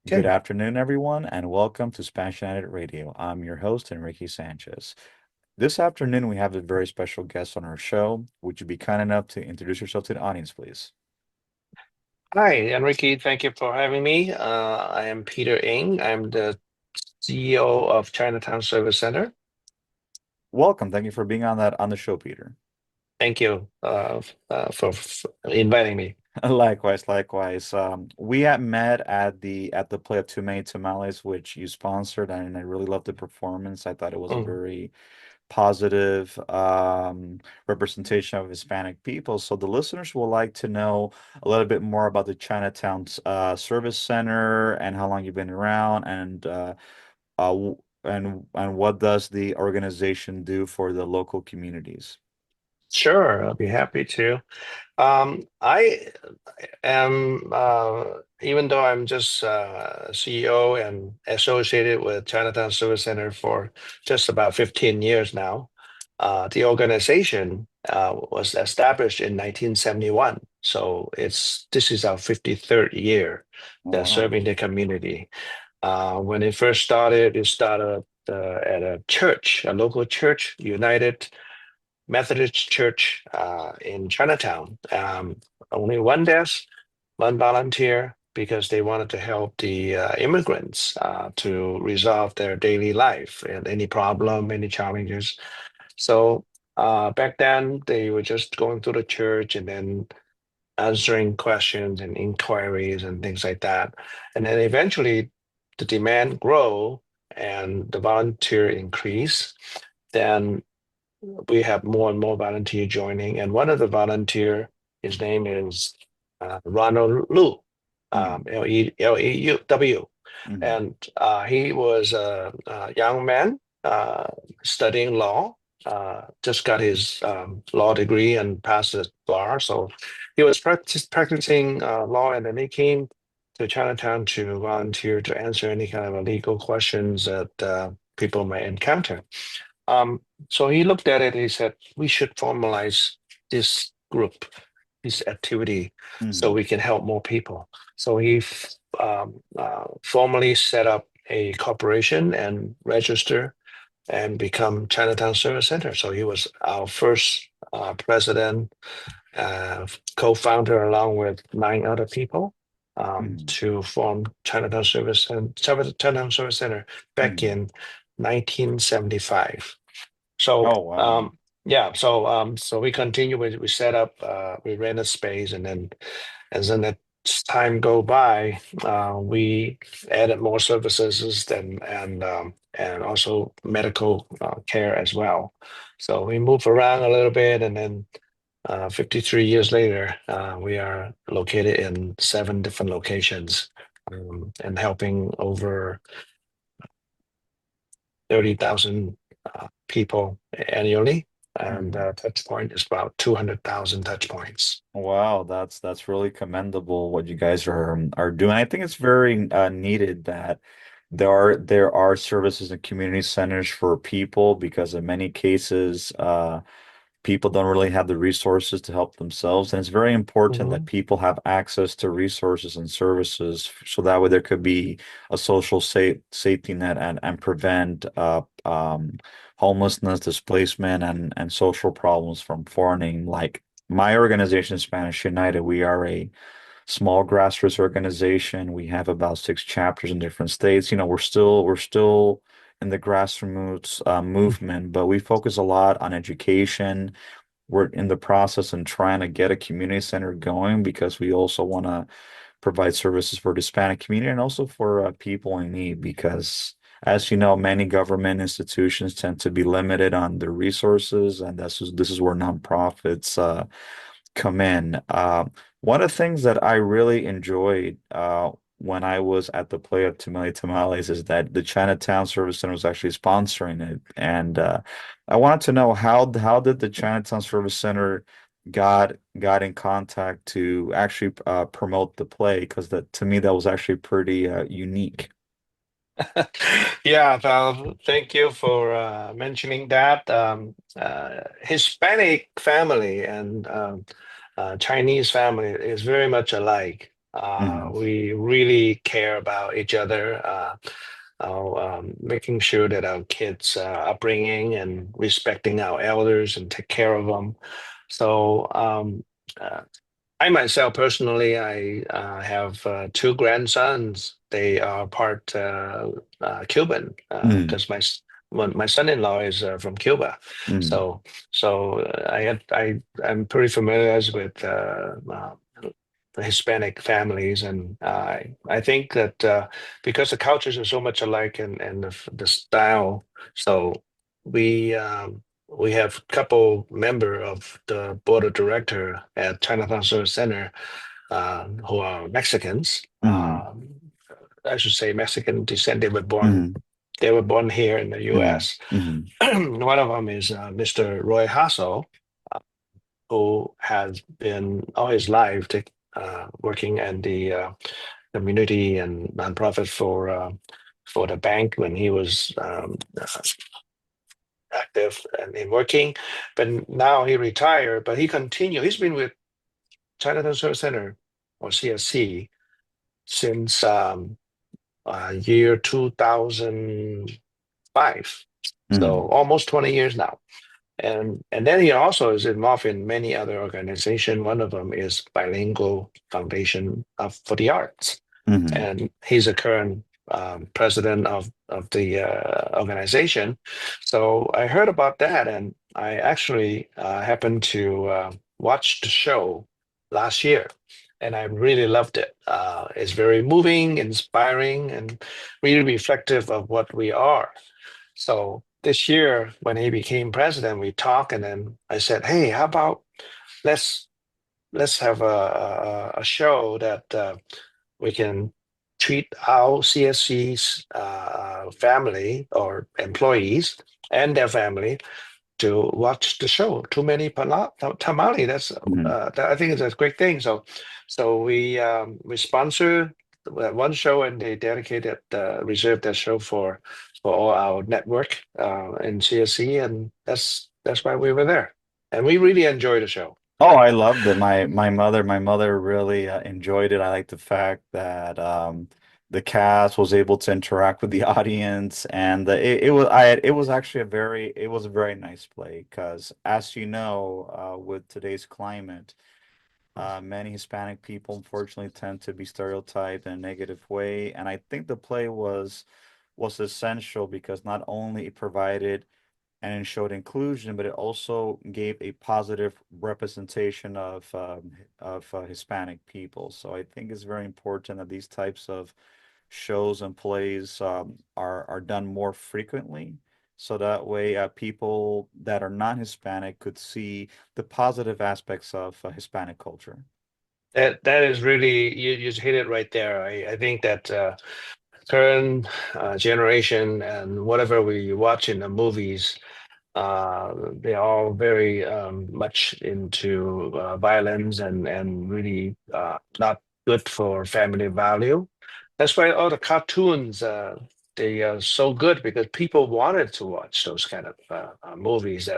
Good Okay. afternoon, everyone, and welcome to Spanish United Radio. I'm your host, Enrique Sanchez. This afternoon, we have a very special guest on our show. Would you be kind enough to introduce yourself to the audience, please? Hi, Enrique. Thank you for having me. I am Peter Ng. I'm the CEO of Chinatown Service Center. Welcome. Thank you for being on the show, Peter. Thank you for inviting me. Likewise, likewise. We had met at the play of Too Many Tamales, which you sponsored, and I really loved the performance. I thought it was a Mm, very positive representation of Hispanic people. So the listeners will like to know a little bit more about the Chinatown Service Center and how long you've been around, and what does the organization do for the local communities? sure, I'll be happy to. I am, even though I'm just CEO and associated with Chinatown Service Center for just about 15 years now, the organization was established in 1971. So this is our 53rd year Oh, wow. serving the community. When it started at a church, a local church, United Methodist Church in Chinatown. Only one desk, one volunteer, because they wanted to help the immigrants to resolve their daily life and any problem, any challenges. So back then, they were just going through the church and then answering questions and inquiries and things like that. And then eventually, the demand grow and the volunteer increase. Then we have more and more volunteer joining. And one of the volunteer, his name is Ronald Lu, Mm, Leu. mm, And he was a young man studying law, just got his law degree and passed the bar. So he was practicing law, and then he came to Chinatown to volunteer to answer any kind of legal questions that people may encounter. Um, so he looked at it, he said, we should formalize this group, this activity, so mm, we can help more people. So he formally set up a corporation and register and become Chinatown Service Center. So he was our first president, co-founder, along with nine other people, mm, to form Chinatown Service Center back mm. in 1975. So Oh, wow. yeah, so we continue. We set up, we rent a space, and then as then as time go by, we added more services and also medical care as well. So we move around a little bit, and then 53 years later, we are located in seven different locations, and helping over 30,000 people annually, and Mm. touch point is about 200,000 touch points. Wow, that's really commendable what you guys are doing. I think it's very needed that there are services and community centers for people because in many cases people don't really have the resources to help themselves. And it's very important that Mhm. people have access to resources and services so that way there could be a social safety net and prevent homelessness, displacement, and social problems from forming. Like my organization, Spanish United, we are a small grassroots organization. We have about six chapters in different states. We're still in the grassroots movement, but we focus a lot on education. We're in the process and trying to get a community center going because we also want to provide services for the Hispanic community and also for people in need because as you know, many government institutions tend to be limited on their resources, and this is where nonprofits come in. One of the things that I really enjoyed when I was at the play of Tamale Tamales is that the Chinatown Service Center was actually sponsoring it, and I wanted to know how did the Chinatown Service Center got in contact to actually promote the play because that to me that was actually pretty unique. Yeah, thank you for mentioning that. Hispanic family and Chinese family is very much alike. Hmm. We really care about each other, making sure that our kids' upbringing and respecting our elders and take care of them. So uh, I myself personally, I have two grandsons. They are part Cuban Hmm. because my son-in-law is from Cuba. Hmm. So I'm pretty familiar with the Hispanic families, and I think that because the cultures are so much alike and the style, so we um, we have a couple member of the board of director at Chinatown Service Center who are Mexicans. Hmm. I should say Mexican descent. Hmm. They were born here in the Hmm. U.S. Hmm. One of them is Mr. Roy Hassel, who has been all his life working in the community and nonprofit for the bank when he was active and in working. But now he retired, but he continued. He's been with Chinatown Service Center or CSC since year 2005. So Hmm. almost 20 years now. And then he also is involved in many other organizations. One of them is Bilingual Foundation for the Arts, Hmm. and he's a current president of the organization. So I heard about that, and I actually happened to watch the show last year, and I really loved it. It's very moving, inspiring, and really reflective of what we are. So this year, when he became president, we talked, and then I said, "Hey, how about let's let's have a show that we can treat our CSC's family or employees and their family to watch the show. Too many tamale. Hmm. I think it's a great thing. So we sponsor one show and they dedicated reserved that show for all our network in CSC, and that's why we were there, and we really enjoyed the show. Oh, I loved it. My mother really enjoyed it. I like the fact that the cast was able to interact with the audience, and it was actually a very nice play because, as you know, with today's climate, many Hispanic people unfortunately tend to be stereotyped in a negative way, and I think the play was essential because not only it provided and it showed inclusion, but it also gave a positive representation of Hispanic people. So I think it's very important that these types of shows and plays are done more frequently, so that way people that are not Hispanic could see the positive aspects of Hispanic culture. That is really you just hit it right there. I think that current generation and whatever we watch in the movies, they're all very much into violence and really not good for family value. That's why all the cartoons they are so good because people wanted to watch those kind of movies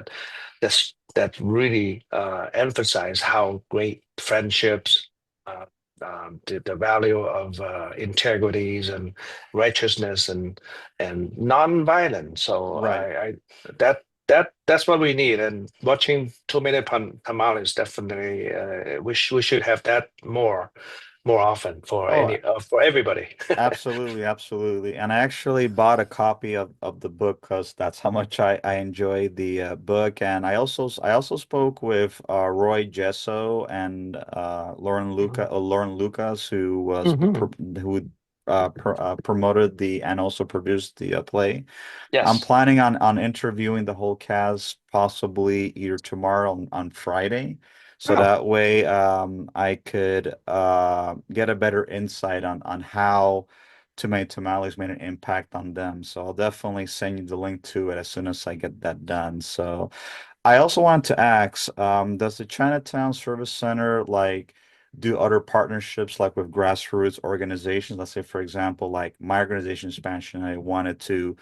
that really emphasize how great friendships, uh, the value of integrities and righteousness and non-violence. So Right. I that's what we need. And watching Too Many Tamales definitely we should have that more often Oh, for everybody. absolutely, absolutely. And I actually bought a copy of the book because that's how much I enjoyed the book. And I also spoke with Roy Gesso and Lauren Lucas, who was Mhm. who promoted the and also produced the play. I'm Yes. planning on interviewing the whole cast possibly either tomorrow on Friday. So Oh, that way I could get a better insight on how Tomato Tamales made an impact on them. So I'll definitely send you the link to it as soon as I get that done. So I also wanted to ask, does the Chinatown Service Center do other partnerships like with grassroots organizations? Let's say, for example, like my organization, Spanish, and I wanted to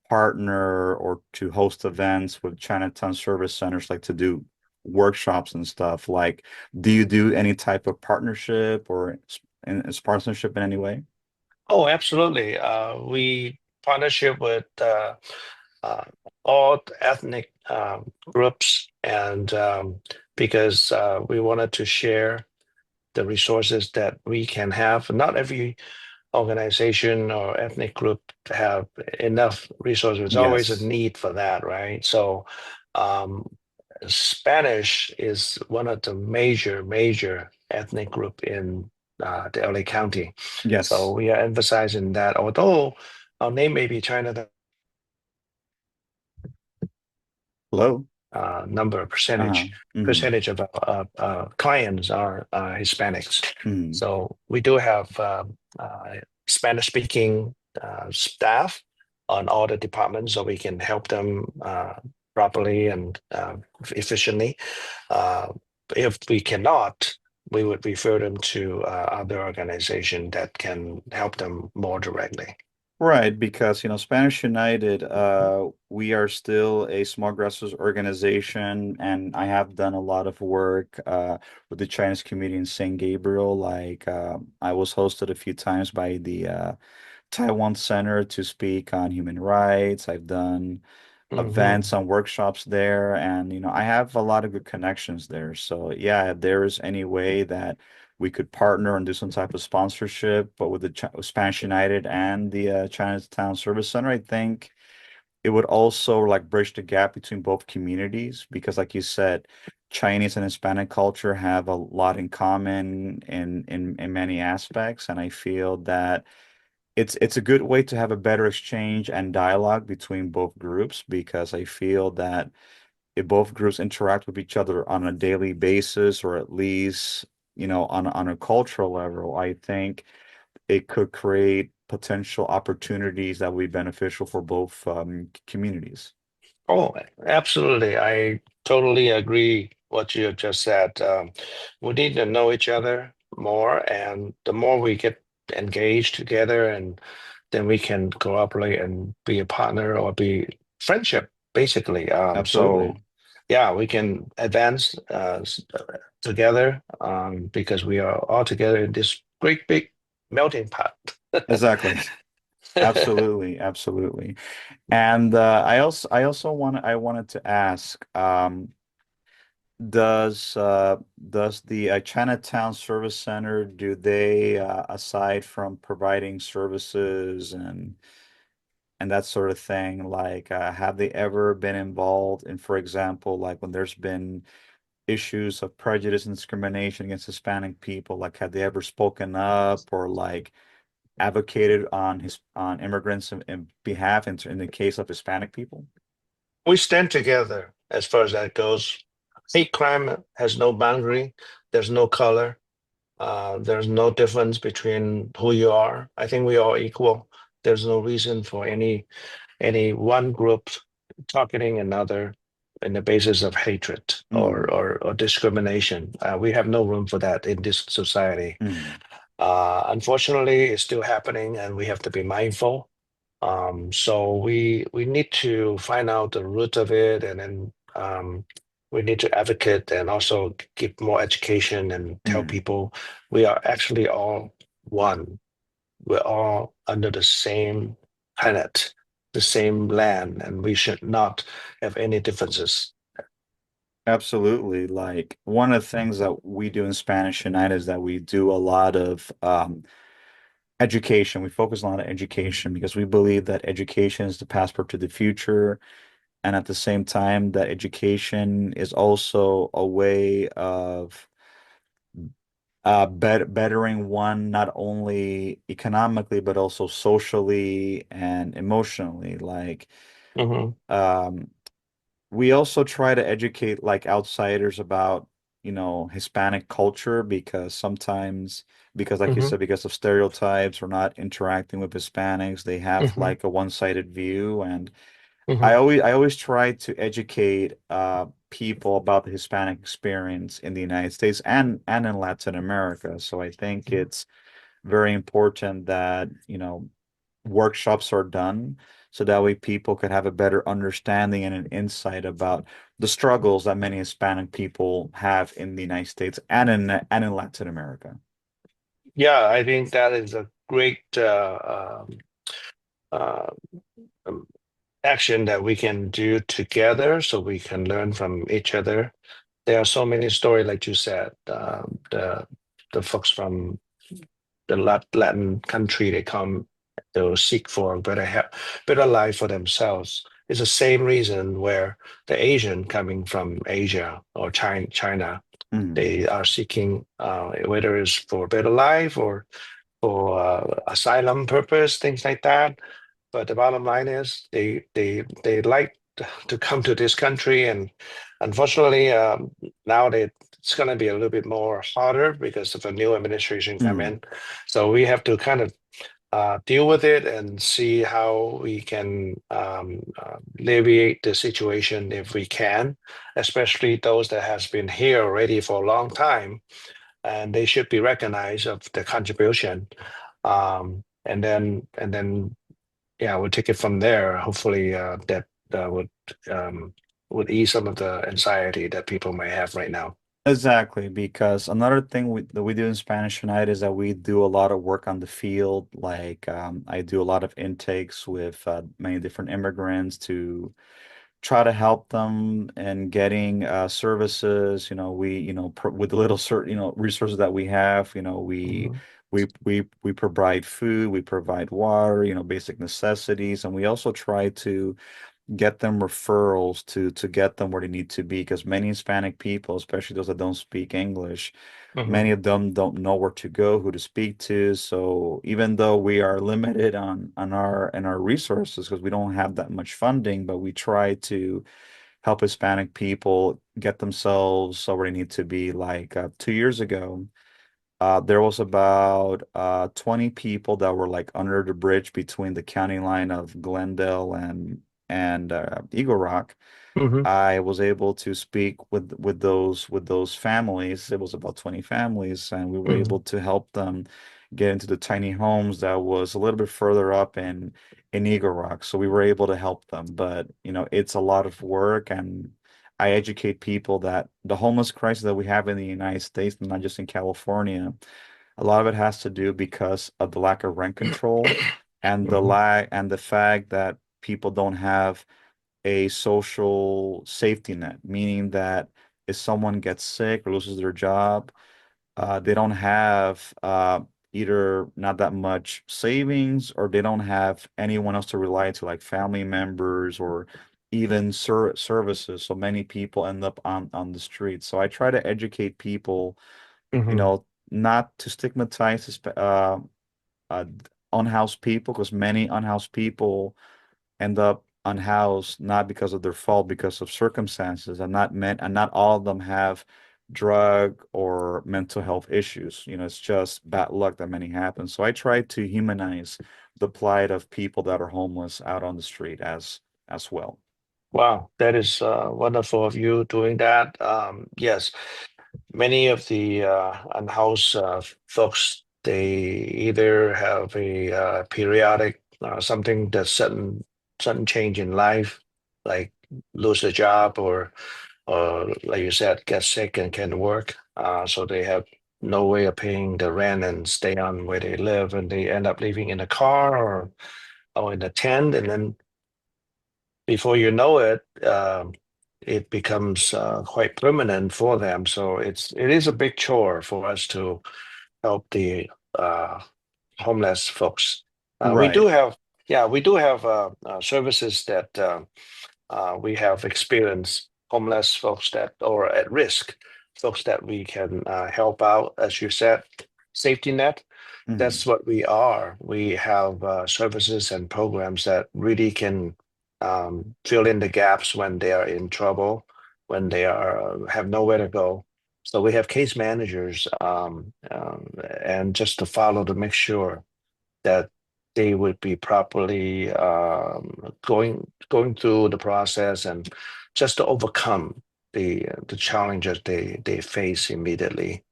partner or to host events with Chinatown service centers, like to do workshops and stuff. Like, do you do any type of partnership or as partnership in any way? Oh, absolutely. We partnership with uh, all ethnic groups, and because we wanted to share the resources that we can have. Not every organization or ethnic group have enough resources. There's always a Yes. need for that, right? So, um, Spanish is one of the major ethnic group in the LA County. So Yes. we are emphasizing that, although our name may be China, Hello. number Uh-huh. Mm-hmm. percentage of clients are Hispanics. Mm-hmm. So we do have Spanish speaking staff on all the departments, so we can help them properly and efficiently. Uh, if we cannot, we would refer them to other organization that can help them more directly. Right, because Spanish United, we are still a small grassroots organization, and I have done a lot of work with the Chinese community in San Gabriel. Like I was hosted a few times by the Taiwan Center to speak on human rights. I've done Hmm. events and workshops there, and I have a lot of good connections there. So yeah, if there is any way that we could partner and do some type of sponsorship, but with the Spanish United and the Chinatown Service Center, I think it would also like bridge the gap between both communities because, like you said, Chinese and Hispanic culture have a lot in common in many aspects, and I feel that it's a good way to have a better exchange and dialogue between both groups because I feel that if both groups interact with each other on a daily basis or at least, on a cultural level, I think it could create potential opportunities that would be beneficial for both communities. Oh, absolutely. I totally agree what you just said. We need to know each other more, and the more we get engaged together, and then we can cooperate and be a partner or be friendship, basically. So Absolutely. yeah, we can advance together because we are all together in this great big melting pot. Exactly. Absolutely. Absolutely. And I wanted to ask, does the Chinatown Service Center do they aside from providing services and that sort of thing, like have they ever been involved in, for example, like when there's been issues of prejudice and discrimination against Hispanic people, like have they ever spoken up or like advocated on immigrants in behalf in the case of Hispanic people? We stand together as far as that goes. Hate crime has no boundary. There's no color. There's no difference between who you are. I think we are equal. There's no reason for any one group targeting another in the basis of hatred or Mm, or discrimination. We have no room for that in this society. mm, Unfortunately, it's still happening, and we have to be mindful. So we need to find out the root of it, and then we need to advocate and also give more education and tell mm. people we are actually all one. We're all under the same planet, the same land, and we should not have any differences. Absolutely. Like one of the things that we do in Spanish United is that we do a lot of education. We focus a lot on education because we believe that education is the passport to the future. And at the same time, that education is also a way of bettering one not only economically, but also socially and emotionally. Like, Hmm. um, we also try to educate like outsiders about, Hispanic culture because sometimes, because like you Hmm. said, because of stereotypes or not interacting with Hispanics, they have Hmm. like a one-sided view. And Hmm. I always try to educate people about the Hispanic experience in the United States and in Latin America. So I think it's very important that, workshops are done so that way people could have a better understanding and an insight about the struggles that many Hispanic people have in the United States and in Latin America. Yeah, I think that is a great uh, um, action that we can do together so we can learn from each other. There are so many stories, like you said, the folks from the Latin country, they come to seek for a better life for themselves. It's the same reason where the Asian coming from Asia or China, Mhm. they are seeking whether it's for a better life or for asylum purpose, things like that. But the bottom line is they like to come to this country, and unfortunately, now it's going to be a little bit more harder because of a new administration come Mhm. in. So we have to kind of deal with it and see how we can alleviate the situation if we can, especially those that has been here already for a long time, and they should be recognized of the contribution. And then yeah, we'll take it from there. Hopefully, that um, would ease some of the anxiety that people may have right now. Exactly, because another thing that we do in Spanish United is that we do a lot of work on the field. Like I do a lot of intakes with many different immigrants to try to help them in getting services. With the little resources that we have, Mhm. we provide food, we provide water, basic necessities, and we also try to get them referrals to get them where they need to be because many Hispanic people, especially those that don't speak English, Mhm. many of them don't know where to go, who to speak to. So even though we are limited on our resources because we don't have that much funding, but we try to help Hispanic people get themselves where they need to be. Like 2 years ago, there was about 20 people that were like under the bridge between the county line of Glendale and Eagle Rock. Mhm. I was able to speak with those families. It was about 20 families, and we were able Mhm. to help them get into the tiny homes that was a little bit further up in Eagle Rock. So we were able to help them. But it's a lot of work, and I educate people that the homeless crisis that we have in the United States, not just in California, a lot of it has to do because of the lack of rent control and Mhm. the fact that people don't have a social safety net, meaning that if someone gets sick or loses their job, they don't have either not that much savings or they don't have anyone else to rely to, like family members or even services. So many people end up on the street. So I try to educate people, Mhm. not to stigmatize uh, unhoused people because many unhoused people end up unhoused not because of their fault, because of circumstances, and not all of them have drug or mental health issues. It's just bad luck that many happen. So I try to humanize the plight of people that are homeless out on the street as well. Wow, that is wonderful of you doing that. Yes, many of the unhoused folks, they either have a periodic something that's sudden change in life, like lose a job or like you said, get sick and can't work. So they have no way of paying the rent and stay on where they live, and they end up living in a car or in a tent, and then before you know it, it becomes quite permanent for them. So it is a big chore for us to help the uh, homeless folks. We Right. do have, yeah, we do have services that we have experienced homeless folks that or at risk folks that we can help out, as you said, safety net. Mhm. That's what we are. We have services and programs that really can fill in the gaps when they are in trouble, when they are have nowhere to go. So we have case managers, and just to follow to make sure that they would be properly going through the process and just to overcome the challenges they face immediately.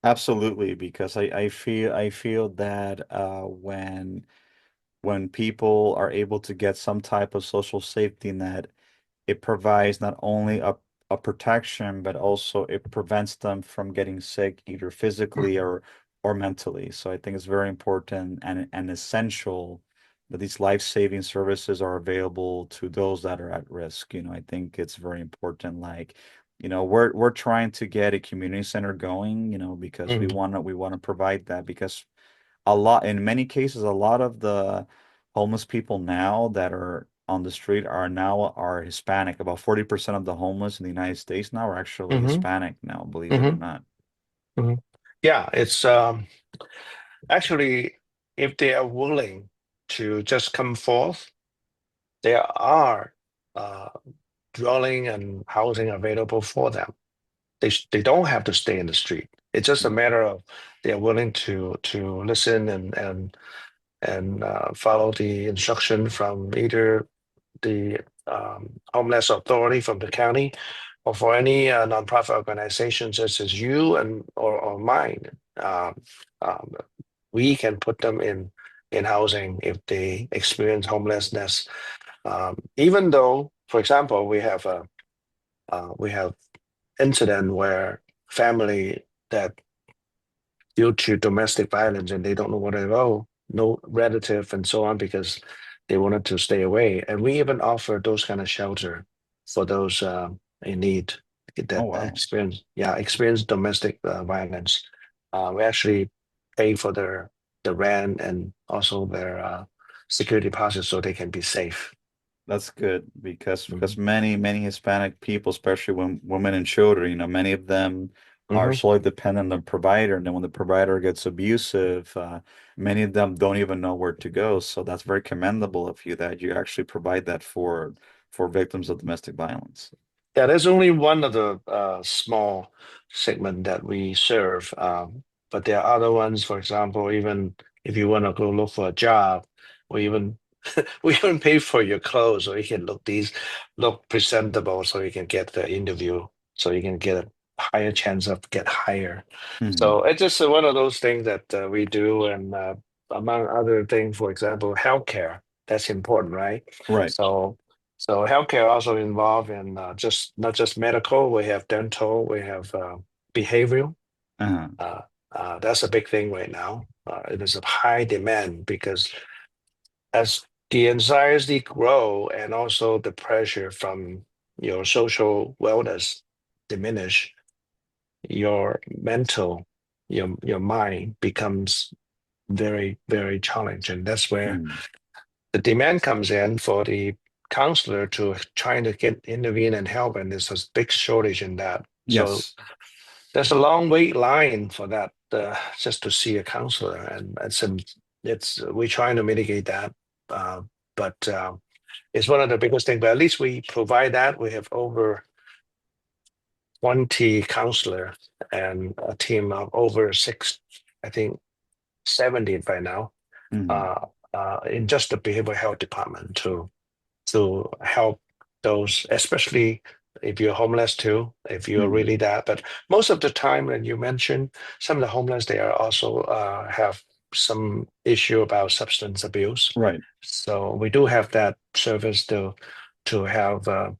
Absolutely, because I feel that when people are able to get some type of social safety net, it provides not only a protection, but also it prevents them from getting sick either physically or or mentally. So I think it's very important and essential that these life-saving services are available to those that are at risk. I think it's very important. Like, we're trying to get a community center going, because we Mhm. want to we want to provide that because a lot in many cases a lot of the homeless people now that are on the street are Hispanic. About 40% of the homeless in the United States now are actually Mhm. Hispanic now, believe it or Mhm. not. Mhm. Yeah, it's actually, if they are willing to just come forth, there are uh, dwelling and housing available for them. They don't have to stay in the street. It's just a matter of they are willing to listen and follow the instruction from either the homeless authority from the county, or for any nonprofit organization such as you and or mine. Um, um, we can put them in housing if they experience homelessness. Even though, for example, we have incident where family that due to domestic violence and they don't know where to go, no relative and so on because they wanted to stay away. And we even offer those kind of shelter for those in need Oh that wow. experience domestic violence. We actually pay for the rent and also their security deposit so they can be safe. That's good because Mhm. many Hispanic people, especially when women and children, many of them are Mhm. solely dependent on the provider, and then when the provider gets abusive, many of them don't even know where to go. So that's very commendable of you that you actually provide that for victims of domestic violence. Yeah, there's only one of the small segment that we serve, but there are other ones. For example, even if you want to go look for a job, we even we even pay for your clothes so you can look presentable, so you can get the interview, so you can get a higher chance of get hired. Mhm. So it's just one of those things that we do, and among other things, for example, healthcare. That's important, right? Right. So. So healthcare also involved in just not just medical. We have dental. We have behavioral. Uh-huh. Uh, that's a big thing right now. It is a high demand because as the anxiety grow and also the pressure from your social wellness diminish, your mental, your mind becomes very challenging. That's where Mhm. the demand comes in for the counselor to trying to get intervene and help, and there's a big shortage in that. So Yes. there's a long wait line for that just to see a counselor, and it's we're trying to mitigate that, but it's one of the biggest things. But at least we provide that. We have over 20 counselors and a team of over I think 70 by now, Mhm. uh, in just the behavioral health department to help those, especially if you're homeless too, if you're Mhm. really that. But most of the time, when you mention some of the homeless, they are also have some issue about substance abuse. Right. So we do have that service to have uh,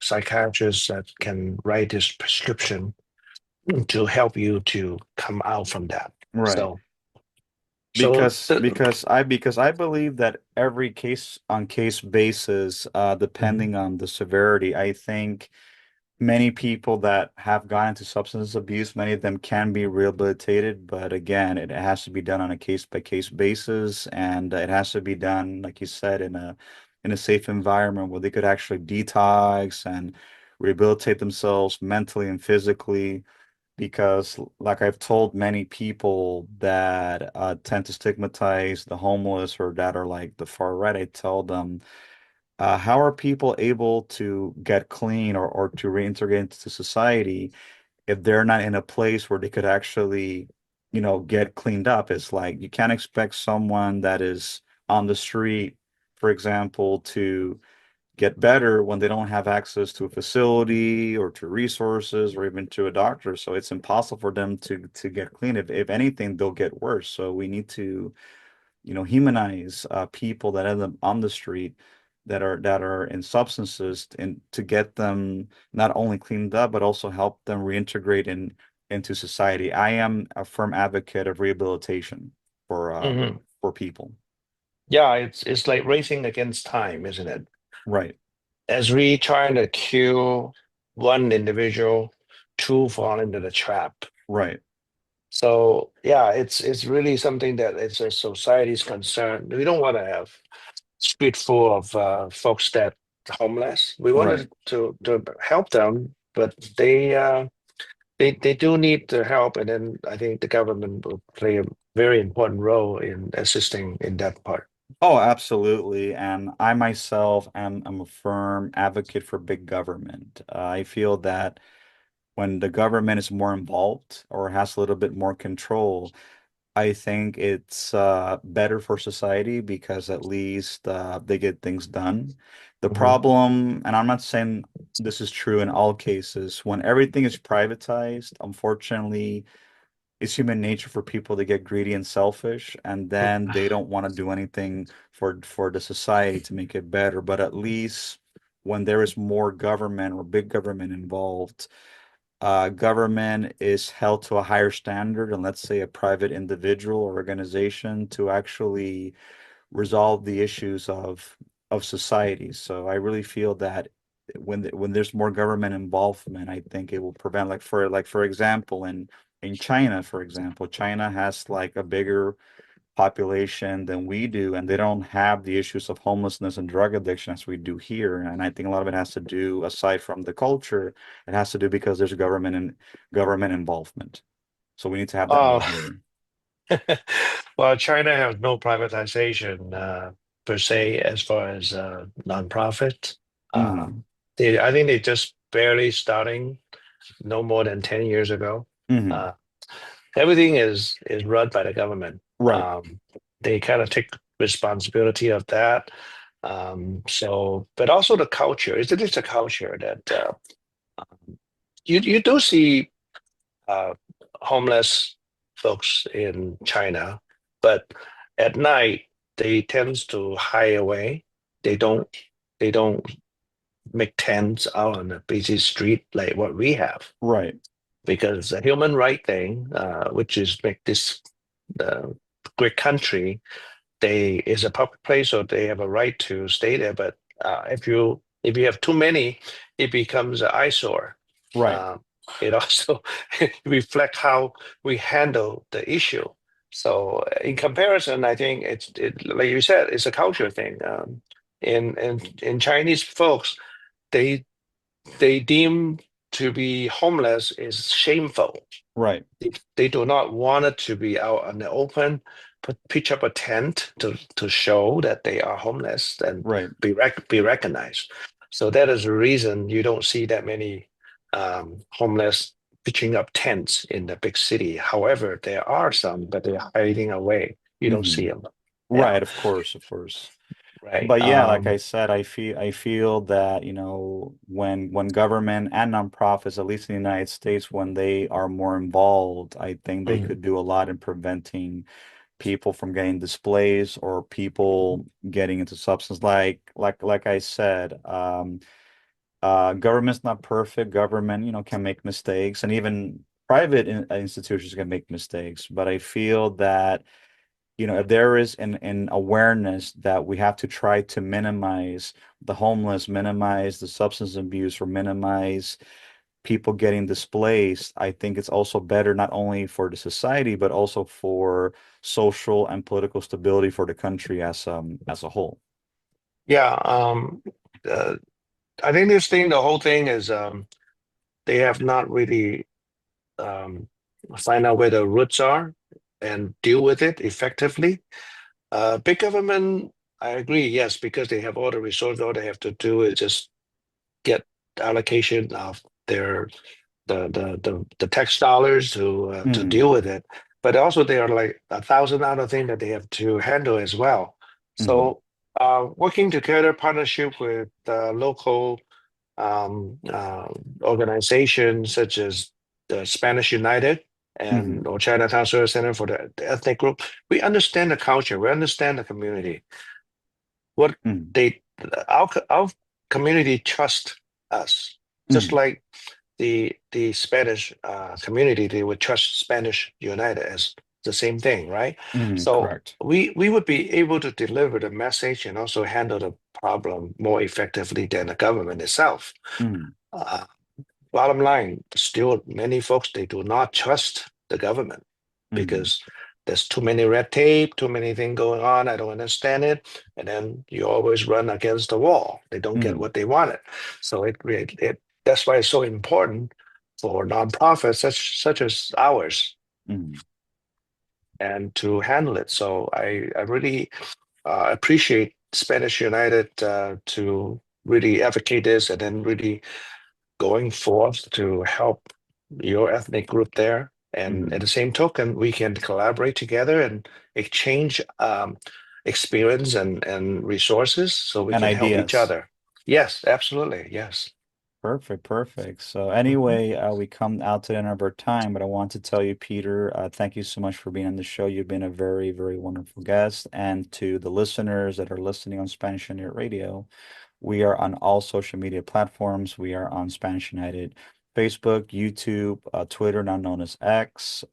psychiatrists that can write this prescription to help you to come out from that. Right. So so Because the, because I because I believe that every case on case basis, Mhm. depending on the severity, I think many people that have gone into substance abuse, many of them can be rehabilitated, but again, it has to be done on a case by case basis, and it has to be done, like you said, in a safe environment where they could actually detox and rehabilitate themselves mentally and physically. Because, like I've told many people that tend to stigmatize the homeless or that are like the far right, I tell them how are people able to get clean or to reintegrate into society if they're not in a place where they could actually, get cleaned up? It's like you can't expect someone that is on the street, for example, to get better when they don't have access to a facility or to resources or even to a doctor. So it's impossible for them to get clean. If anything, they'll get worse. So we need to humanize people that end up on the street that are in substances and to get them not only cleaned up but also help them reintegrate into society. I am a firm advocate of rehabilitation Hmm. for people. Yeah, it's like racing against time, isn't it? Right, As we trying to kill one individual, two fall into the trap. right, So yeah, it's really something that it's a society's concern. We don't want to have street full of folks that homeless. We right. wanted to help them, but they do need the help, and then I think the government will play a very important role in assisting in that part. Oh, absolutely. And I myself am a firm advocate for big government. I feel that when the government is more involved or has a little bit more control, I think it's better for society because at least they get things done. The Hmm. problem, and I'm not saying this is true in all cases, when everything is privatized, unfortunately, it's human nature for people to get greedy and selfish, and then they don't want to do anything for the society to make it better. But at least when there is more government or big government involved, government is held to a higher standard than, let's say, a private individual or organization to actually resolve the issues of society. So I really feel that when there's more government involvement, I think it will prevent like for example in China, for example, China has like a bigger population than we do, and they don't have the issues of homelessness and drug addiction as we do here. And I think a lot of it has to do, aside from the culture, it has to do because there's government involvement. So we need to have that more Oh, here. well, China has no privatization per se as far as nonprofit. Hmm. I think they just barely starting no more than 10 years ago. Hmm. Uh, Everything is run by the government. Right. They kind of take responsibility of that. But also the culture. It's a culture that you do see uh, homeless folks in China, but at night they tend to hide away. They don't they don't make tents out on the busy street like what we have, Right. because the human right thing, which is make this the great country, they is a public place, so they have a right to stay there. But if you have too many, it becomes an eyesore. Right. Um, it also reflect how we handle the issue. So in comparison, I think like you said, it's a culture thing. In Chinese folks, they they deem to be homeless is shameful. Right. They do not want it to be out in the open, pitch up a tent to show that they are homeless and Right. be recognized. So that is the reason you don't see that many homeless pitching up tents in the big city. However, there are some, but they're hiding away. You don't Hmm. see them. Yeah, Right. Of course. Of course. right. But yeah, like I said, I feel that, when government and nonprofits, at least in the United States, when they are more involved, I think they Mhm. could do a lot in preventing people from getting displaced or people getting into substance. Like I said, government's not perfect. Government, can make mistakes, and even private institutions can make mistakes. But I feel that if there is an awareness that we have to try to minimize the homeless, minimize the substance abuse, or minimize people getting displaced, I think it's also better not only for the society, but also for social and political stability for the country as a whole. Yeah. Uh, I think the whole thing is they have not really um, find out where the roots are and deal with it effectively. Big government, I agree, yes, because they have all the resources, all they have to do is just get allocation of their the tax dollars to Hmm. deal with it. But also there are like 1,000 other things that they have to handle as well. Hmm. So working together, partnership with local um, uh, organizations such as the Spanish United Hmm. and or Chinatown Service Center for the ethnic group. We understand the culture, we understand the community. What Hmm. they our community trust us, just Hmm. like the Spanish community, they would trust Spanish United as the same thing, right? So Correct. we would be able to deliver the message and also handle the problem more effectively than the government itself. Mm, Uh, Bottom line, still many folks they do not trust the government mm, because there's too many red tape, too many things going on. I don't understand it, and then you always run against the wall. They don't get mm, what they wanted, so it that's why it's so important for nonprofits such as ours mm. and to handle it. So I really appreciate Spanish United to really advocate this and then really going forth to help your ethnic group there. And at Mm. the same token, we can collaborate together and exchange experience and resources so we And can help each ideas. other. Yes, absolutely. Yes. Perfect, perfect. So Mhm. anyway, we come out to the end of our time, but I want to tell you, Peter, thank you so much for being on the show. You've been a very, very wonderful guest. And to the listeners that are listening on Spanish United Radio, we are on all social media platforms. We are on Spanish United Facebook, YouTube, Twitter, now known as X.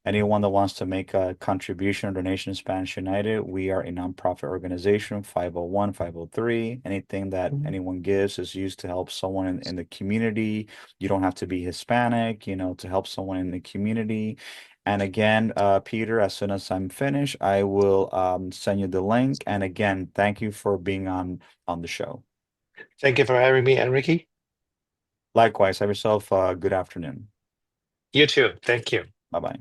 Anyone that wants to make a contribution or donation to Spanish United, we are a nonprofit organization, 501, 503. Anything that Mhm. anyone gives is used to help someone in the community. You don't have to be Hispanic, to help someone in the community. And again, Peter, as soon as I'm finished, I will send you the link. And again, thank you for being on the show. Thank you for having me, Enrique. Likewise, have yourself a good afternoon. You too. Thank you. Bye bye.